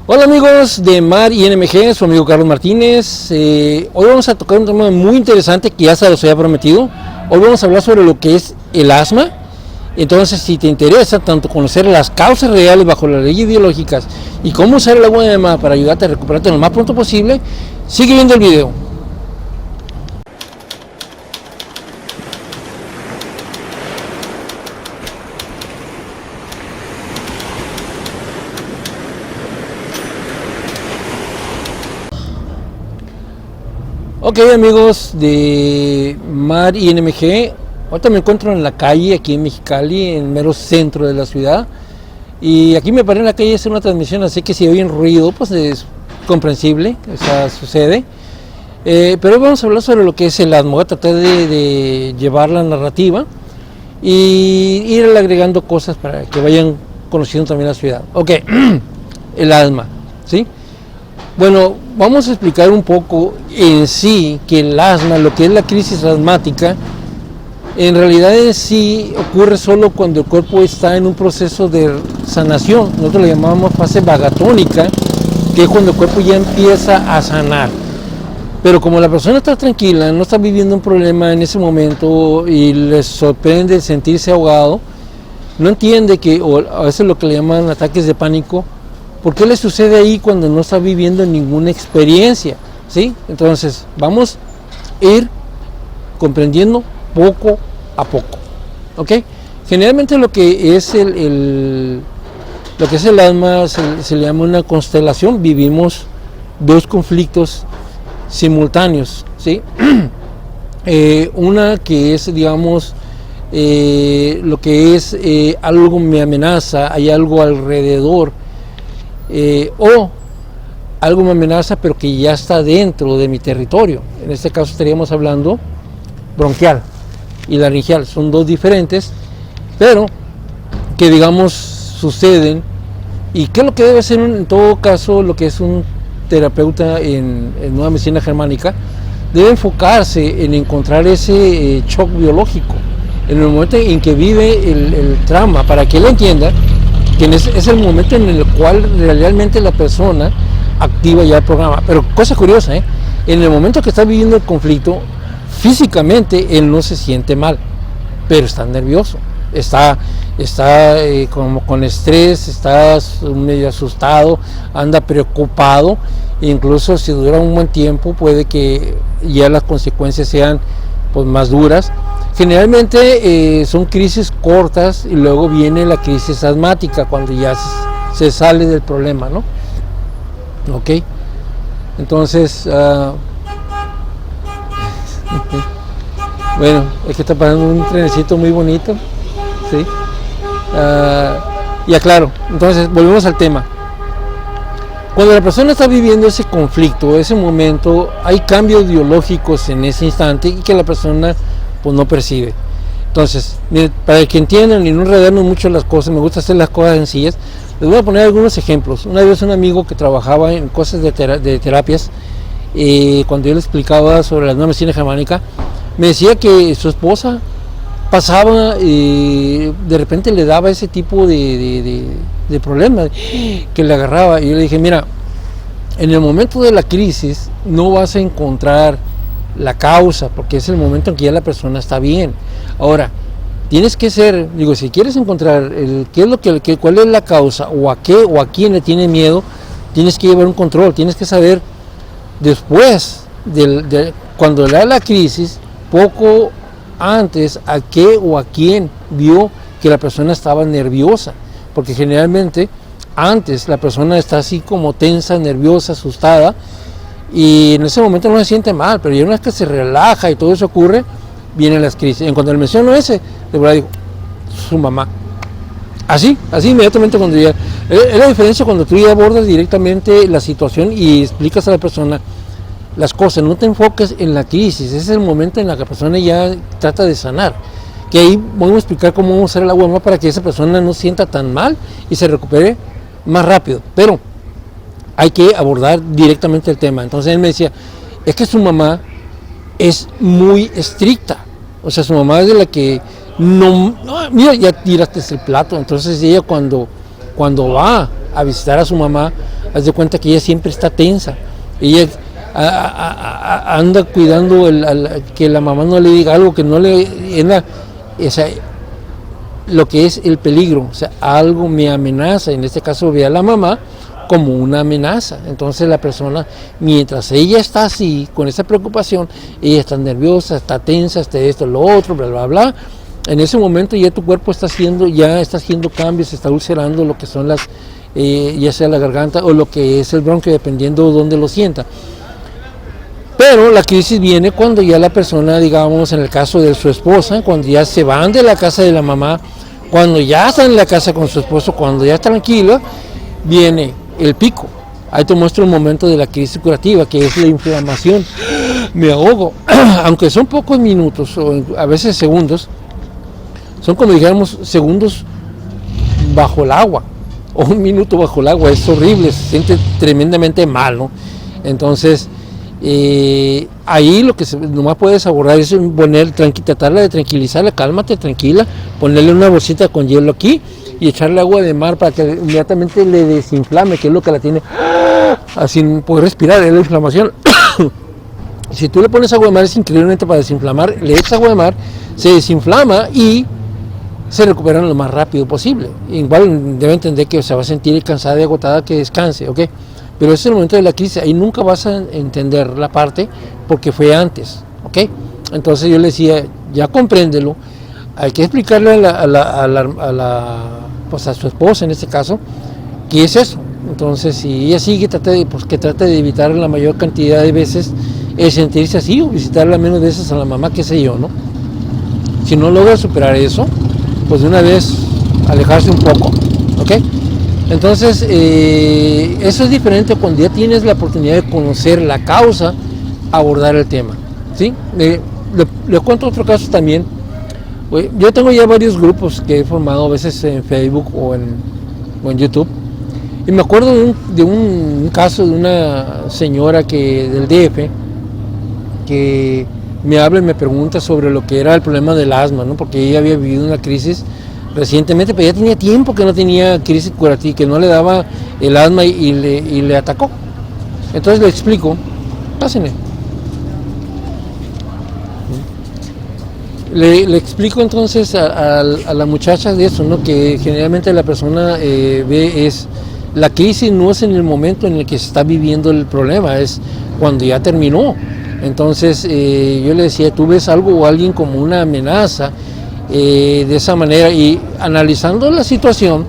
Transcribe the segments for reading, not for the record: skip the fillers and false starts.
Hola amigos de Mar y NMG, su amigo Carlos Martínez. Hoy vamos a tocar un tema muy interesante que ya se los había prometido. Hoy vamos a hablar sobre lo que es el asma. Entonces, si te interesa tanto conocer las causas reales bajo las leyes biológicas y cómo usar el agua de mar para ayudarte a recuperarte lo más pronto posible, sigue viendo el video. Ok amigos de Mar y NMG, ahorita me encuentro en la calle aquí en Mexicali, en el mero centro de la ciudad, y aquí me paré en la calle a hacer una transmisión, así que si oyen ruido pues es comprensible, o sea, sucede. Pero hoy vamos a hablar sobre lo que es el asma. Voy a tratar de llevar la narrativa y ir agregando cosas para que vayan conociendo también la ciudad. Ok, el asma, ¿sí? Bueno, vamos a explicar un poco en sí que el asma, lo que es la crisis asmática, en realidad en sí ocurre solo cuando el cuerpo está en un proceso de sanación. Nosotros le llamamos fase vagatónica, que es cuando el cuerpo ya empieza a sanar. Pero como la persona está tranquila, no está viviendo un problema en ese momento y le sorprende sentirse ahogado, no entiende que, o a veces lo que le llaman ataques de pánico, ¿por qué le sucede ahí cuando no está viviendo ninguna experiencia? ¿Sí? Entonces, vamos a ir comprendiendo poco a poco. ¿Ok? Generalmente lo que es el asma se le llama una constelación. Vivimos dos conflictos simultáneos. ¿Sí? Una que es, digamos, lo que es algo me amenaza, hay algo alrededor. O algo me amenaza pero que ya está dentro de mi territorio. En este caso estaríamos hablando bronquial y laringeal, son dos diferentes, pero que digamos suceden. ¿Y qué es lo que debe hacer en todo caso lo que es un terapeuta en nueva medicina germánica? Debe enfocarse en encontrar ese shock biológico en el momento en que vive el trauma, para que él entienda que es el momento en el cual realmente la persona activa ya el programa. Pero cosa curiosa, en el momento que está viviendo el conflicto, físicamente él no se siente mal, pero está nervioso, está como con estrés, está medio asustado, anda preocupado, e incluso si dura un buen tiempo puede que ya las consecuencias sean pues más duras. Generalmente son crisis cortas y luego viene la crisis asmática cuando ya se sale del problema, ¿no? Ok, entonces bueno, es que está pasando un trenecito muy bonito, ¿sí? Ya claro, entonces volvemos al tema. Cuando la persona está viviendo ese conflicto, ese momento, hay cambios biológicos en ese instante y que la persona pues no percibe. Entonces, para que entiendan y no enredarnos mucho las cosas, me gusta hacer las cosas sencillas. Les voy a poner algunos ejemplos. Una vez un amigo que trabajaba en cosas de terapias, cuando yo le explicaba sobre la nueva medicina germánica, me decía que su esposa pasaba y de repente le daba ese tipo de problema que le agarraba. Y yo le dije, mira, en el momento de la crisis no vas a encontrar la causa, porque es el momento en que ya la persona está bien. Ahora, tienes que si quieres encontrar qué es cuál es la causa, o a qué o a quién le tiene miedo, tienes que llevar un control, tienes que saber después cuando le da la crisis, poco antes, a qué o a quién vio que la persona estaba nerviosa, porque generalmente antes la persona está así como tensa, nerviosa, asustada, y en ese momento no se siente mal, pero ya una vez que se relaja y todo eso ocurre, vienen las crisis. En cuanto le menciono ese, de verdad digo, su mamá. Así inmediatamente cuando ya... Es la diferencia cuando tú ya abordas directamente la situación y explicas a la persona las cosas, no te enfoques en la crisis, ese es el momento en el que la persona ya trata de sanar. Que ahí vamos a explicar cómo vamos a usar el agua de mar para que esa persona no sienta tan mal y se recupere más rápido. Pero hay que abordar directamente el tema. Entonces él me decía, es que su mamá es muy estricta. O sea, su mamá es de la que no, mira, ya tiraste el plato. Entonces ella cuando va a visitar a su mamá, haz de cuenta que ella siempre está tensa. Ella anda cuidando que la mamá no le diga algo, que no le... o sea, lo que es el peligro, o sea, algo me amenaza. En este caso ve a la mamá como una amenaza. Entonces la persona, mientras ella está así, con esa preocupación, ella está nerviosa, está tensa, está esto, lo otro, bla, bla, bla. En ese momento ya tu cuerpo está haciendo cambios, está ulcerando lo que son las, ya sea la garganta o lo que es el bronquio, dependiendo de dónde lo sienta. Pero la crisis viene cuando ya la persona, digamos, en el caso de su esposa, cuando ya se van de la casa de la mamá, cuando ya están en la casa con su esposo, cuando ya está tranquila, viene el pico. Ahí te muestro un momento de la crisis curativa, que es la inflamación. Me ahogo, aunque son pocos minutos o a veces segundos, son como dijéramos segundos bajo el agua, o un minuto bajo el agua. Es horrible, se siente tremendamente mal, ¿no? Entonces, ahí lo que nomás puedes abordar es tratarla de tranquilizarla, cálmate, tranquila, ponerle una bolsita con hielo aquí y echarle agua de mar para que inmediatamente le desinflame, que es lo que la tiene sin poder respirar, es la inflamación. Si tú le pones agua de mar, es increíblemente para desinflamar, le echas agua de mar, se desinflama y se recuperan lo más rápido posible. Igual debe entender que se va a sentir cansada y agotada, que descanse, ¿ok? Pero ese es el momento de la crisis, ahí nunca vas a entender la parte porque fue antes, ¿ok? Entonces yo le decía, ya compréndelo, hay que explicarle pues a su esposa en este caso, qué es eso. Entonces si ella sigue, que trate de evitar la mayor cantidad de veces el sentirse así, o visitarla menos veces a la mamá, qué sé yo, ¿no? Si no logra superar eso, pues de una vez alejarse un poco, ¿ok? Entonces, eso es diferente cuando ya tienes la oportunidad de conocer la causa, abordar el tema, ¿sí? Le cuento otro caso también. Yo tengo ya varios grupos que he formado, a veces en Facebook o en YouTube, y me acuerdo de un caso de una señora del DF, que me habla y me pregunta sobre lo que era el problema del asma, ¿no? Porque ella había vivido una crisis recientemente, pero ya tenía tiempo que no tenía crisis curativa, que no le daba el asma y le atacó. Entonces le explico, pásenle. Le explico entonces a la muchacha de eso, ¿no? Que generalmente la persona ve la crisis no es en el momento en el que se está viviendo el problema, es cuando ya terminó. Entonces yo le decía, tú ves algo o alguien como una amenaza, de esa manera, y analizando la situación,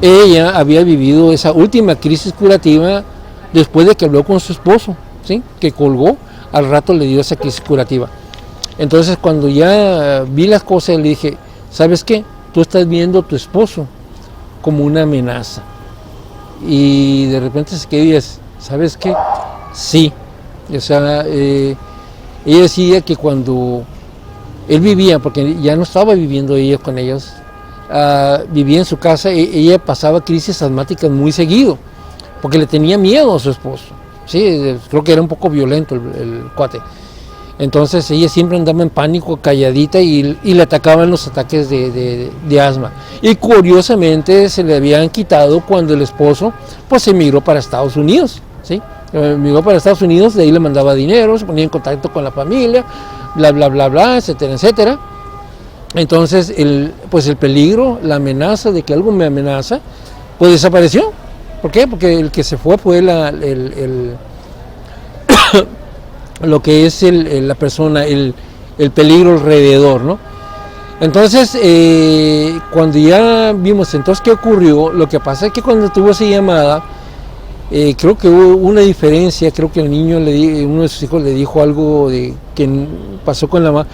ella había vivido esa última crisis curativa después de que habló con su esposo, ¿sí? Que colgó, al rato le dio esa crisis curativa. Entonces cuando ya vi las cosas, le dije, ¿sabes qué? Tú estás viendo a tu esposo como una amenaza. Y de repente se quedó y dice, ¿sabes qué? Sí. O sea, ella decía que cuando él vivía, porque ya no estaba viviendo ella con ellos, vivía en su casa, ella pasaba crisis asmáticas muy seguido, porque le tenía miedo a su esposo, ¿sí? Creo que era un poco violento el cuate. Entonces ella siempre andaba en pánico, calladita, y le atacaban los ataques de asma. Y curiosamente se le habían quitado cuando el esposo pues emigró para Estados Unidos, ¿sí? Emigró para Estados Unidos, de ahí le mandaba dinero, se ponía en contacto con la familia, bla, bla, bla, bla, etcétera, etcétera. Entonces, el peligro, la amenaza de que algo me amenaza, pues desapareció. ¿Por qué? Porque el que se fue lo que es la persona, el peligro alrededor, ¿no? Entonces, cuando ya vimos entonces qué ocurrió, lo que pasa es que cuando tuvo esa llamada, creo que hubo una diferencia, creo que el niño, uno de sus hijos le dijo algo de que pasó con la mamá,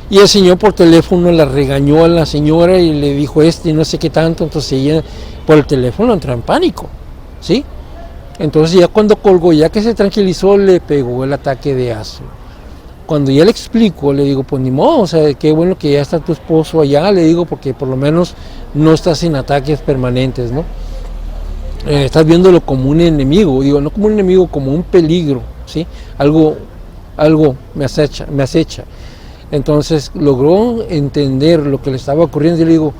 y el señor por teléfono la regañó a la señora y le dijo y no sé qué tanto. Entonces ella por el teléfono entró en pánico, ¿sí? Entonces ya cuando colgó, ya que se tranquilizó, le pegó el ataque de asma. Cuando ya le explico, le digo, pues ni modo, o sea, qué bueno que ya está tu esposo allá, le digo, porque por lo menos no estás en ataques permanentes, ¿no? Estás viéndolo como un enemigo, digo, no como un enemigo, como un peligro, ¿sí? Algo me acecha. Entonces logró entender lo que le estaba ocurriendo y le digo,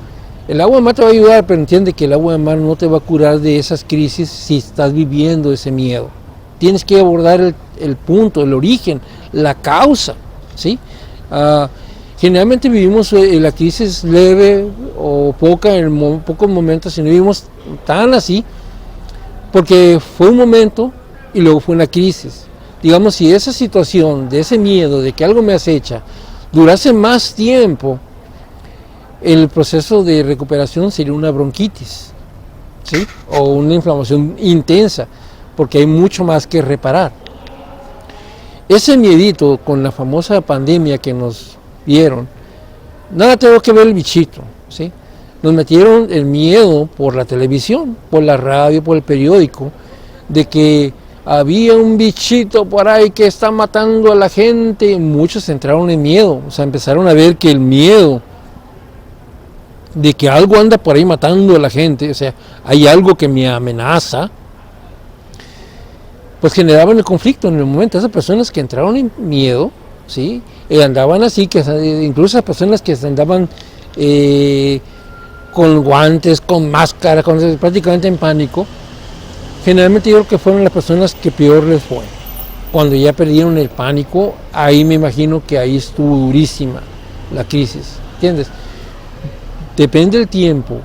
El agua de mar te va a ayudar, pero entiende que el agua de mar no te va a curar de esas crisis si estás viviendo ese miedo. Tienes que abordar el punto, el origen, la causa, ¿sí? Generalmente vivimos la crisis leve o poca en pocos momentos, y no vivimos tan así, porque fue un momento y luego fue una crisis. Digamos, si esa situación, de ese miedo, de que algo me acecha, durase más tiempo, el proceso de recuperación sería una bronquitis, ¿sí? O una inflamación intensa, porque hay mucho más que reparar. Ese miedito con la famosa pandemia que nos dieron, nada tengo que ver el bichito, ¿sí? Nos metieron el miedo por la televisión, por la radio, por el periódico, de que había un bichito por ahí que está matando a la gente. Muchos entraron en miedo, o sea, empezaron a ver que el miedo de que algo anda por ahí matando a la gente, o sea, hay algo que me amenaza, pues generaban el conflicto en el momento. Esas personas que entraron en miedo, ¿sí? Andaban así, que incluso esas personas que andaban con guantes, con máscara, prácticamente en pánico, generalmente yo creo que fueron las personas que peor les fue. Cuando ya perdieron el pánico, ahí me imagino que ahí estuvo durísima la crisis, ¿entiendes? Depende del tiempo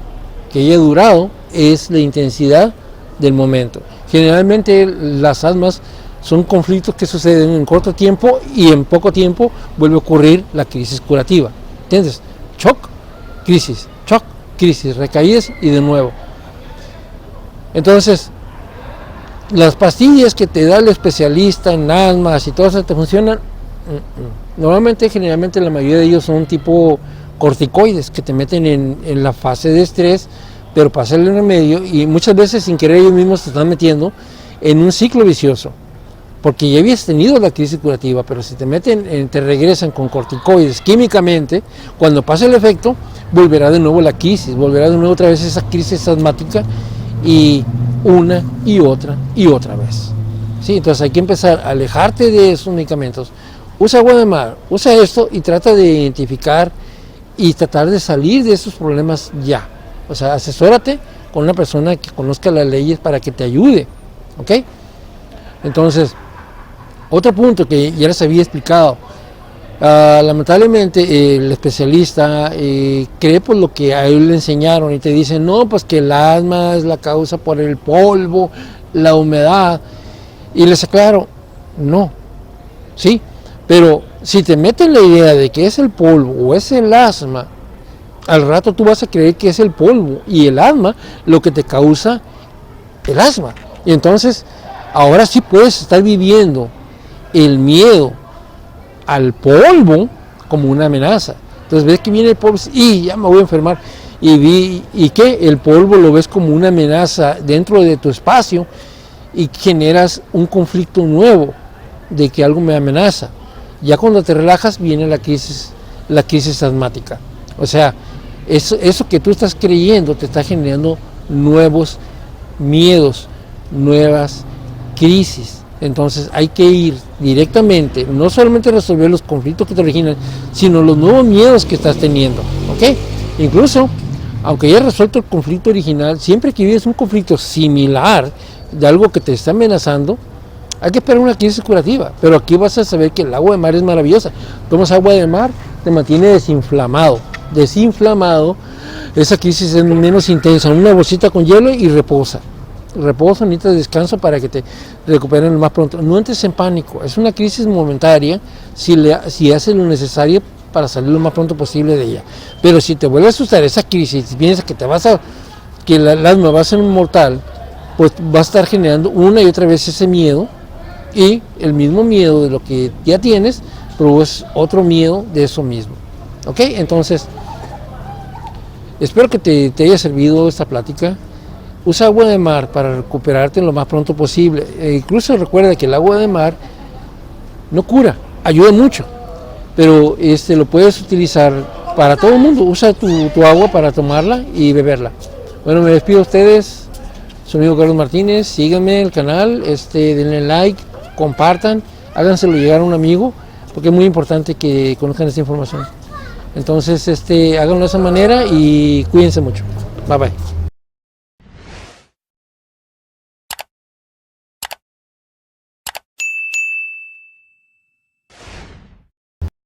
que haya durado, es la intensidad del momento. Generalmente las asmas son conflictos que suceden en corto tiempo y en poco tiempo vuelve a ocurrir la crisis curativa. ¿Entiendes? Shock, crisis, recaídas y de nuevo. Entonces, las pastillas que te da el especialista en asmas y todas esas te funcionan. Normalmente, generalmente la mayoría de ellos son tipo corticoides que te meten en la fase de estrés, pero pasa el remedio y muchas veces sin querer ellos mismos te están metiendo en un ciclo vicioso, porque ya habías tenido la crisis curativa, pero si te meten, te regresan con corticoides químicamente, cuando pasa el efecto, volverá de nuevo la crisis, volverá de nuevo otra vez esa crisis asmática y una y otra vez. ¿Sí? Entonces hay que empezar a alejarte de esos medicamentos. Usa agua de mar, usa esto y trata de identificar y tratar de salir de esos problemas ya. O sea, asesórate con una persona que conozca las leyes para que te ayude, ¿ok? Entonces, otro punto que ya les había explicado, lamentablemente el especialista cree por lo que a él le enseñaron y te dicen, no, pues que el asma es la causa por el polvo, la humedad, y les aclaro, no, sí, pero si te meten la idea de que es el polvo o es el asma, al rato tú vas a creer que es el polvo y el asma lo que te causa el asma. Y entonces, ahora sí puedes estar viviendo el miedo al polvo como una amenaza. Entonces ves que viene el polvo y ya me voy a enfermar. Y que el polvo lo ves como una amenaza dentro de tu espacio y generas un conflicto nuevo de que algo me amenaza. Ya cuando te relajas viene la crisis asmática. O sea, eso que tú estás creyendo te está generando nuevos miedos, nuevas crisis. Entonces hay que ir directamente, no solamente resolver los conflictos que te originan, sino los nuevos miedos que estás teniendo, ¿ok? Incluso, aunque hayas resuelto el conflicto original, siempre que vives un conflicto similar de algo que te está amenazando, hay que esperar una crisis curativa. Pero aquí vas a saber que el agua de mar es maravillosa. Tomas agua de mar, te mantiene desinflamado, esa crisis es menos intensa, una bolsita con hielo y reposa, necesitas descanso para que te recuperen lo más pronto. No entres en pánico, es una crisis momentaria si haces lo necesario para salir lo más pronto posible de ella. Pero si te vuelve a asustar esa crisis, si piensas que que el asma va a ser mortal, pues va a estar generando una y otra vez ese miedo, y el mismo miedo de lo que ya tienes produce otro miedo de eso mismo. ¿Ok? Entonces, espero que te haya servido esta plática. Usa agua de mar para recuperarte lo más pronto posible. Incluso recuerda que el agua de mar no cura, ayuda mucho, pero lo puedes utilizar para todo el mundo. Usa tu agua para tomarla y beberla. Bueno, me despido de ustedes. Su amigo Carlos Martínez. Síganme en el canal, denle like, compartan, háganselo llegar a un amigo, porque es muy importante que conozcan esta información. Entonces háganlo de esa manera y cuídense mucho. Bye bye.